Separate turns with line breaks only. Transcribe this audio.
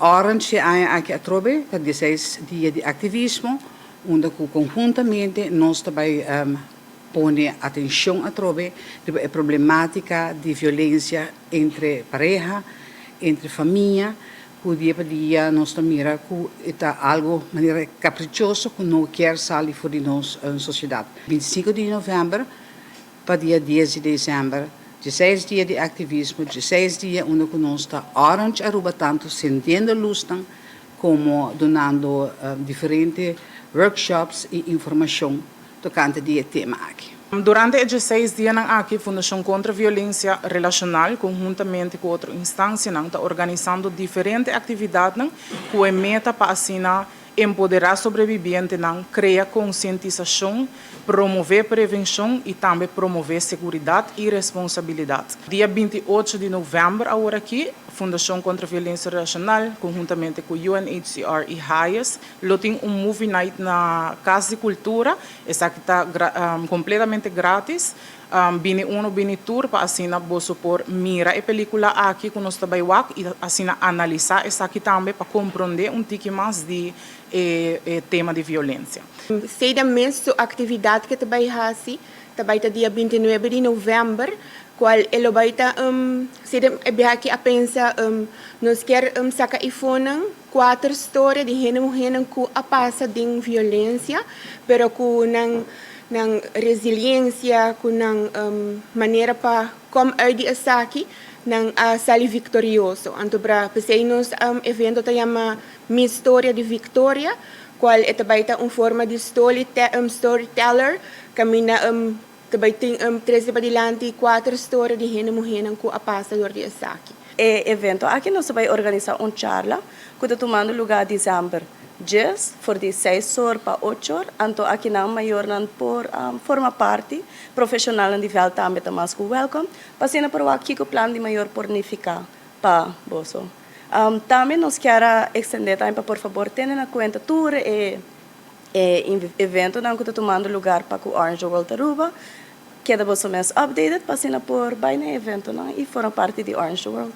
Orange aqui a trobe, que 16 dias de ativismo, onde conjuntamente nós também põe atenção a trobe a problemática de violência entre pareja, entre família, que dia para dia nós mira que é algo de maneira caprichoso que não quer sair fora de nossa sociedade. 25 de novembro para dia 10 de dezembro, 16 dias de ativismo, 16 dias onde nós está Orange Aruba tanto sentindo luz como donando diferentes workshops e informação tocante de tema aqui.
Durante esses 16 dias aqui, a Fundação contra a Violência Relacional, conjuntamente com outra instância, está organizando diferentes atividades com a meta para assinar empoderar sobreviventes, criar conscientização, promover prevenção e também promover segurança e responsabilidade. Dia 28 de novembro, agora aqui, a Fundação contra a Violência Relacional, conjuntamente com o UNHCR e HIAS, tem movie night na Casa de Cultura, essa que está completamente grátis. Bini tour para assinar bolso por mira e película aqui que nós também e assinar analisar essa aqui também para compreender pouco mais de tema de violência.
Sei da mesma atividade que também faz, também dia 29 de novembro, qual ele vai estar aqui a pensar nós quer sacar iPhone 4 histórias de gente que a passa de violência, pero que não resiliência, com maneira para como de aqui, não sair vitorioso. Então, para nós evento que chama Minha História de Vitória, qual é também uma forma de storyteller, caminha também tem 13 para diante 4 histórias de gente que a passa de aqui.
Evento aqui nós vai organizar charla que está tomando lugar em dezembro. 10 for de 6 horas para 8 horas, então aqui na maior por forma parte profissional de nível também mais que welcome, passando por aqui o plano de maior pornificar para boso. Também nós queremos estender também para por favor tenham na conta tour e evento não que está tomando lugar para o Orange World Aruba, que é da boso mais updated, passando por bem evento não e forma parte de Orange World.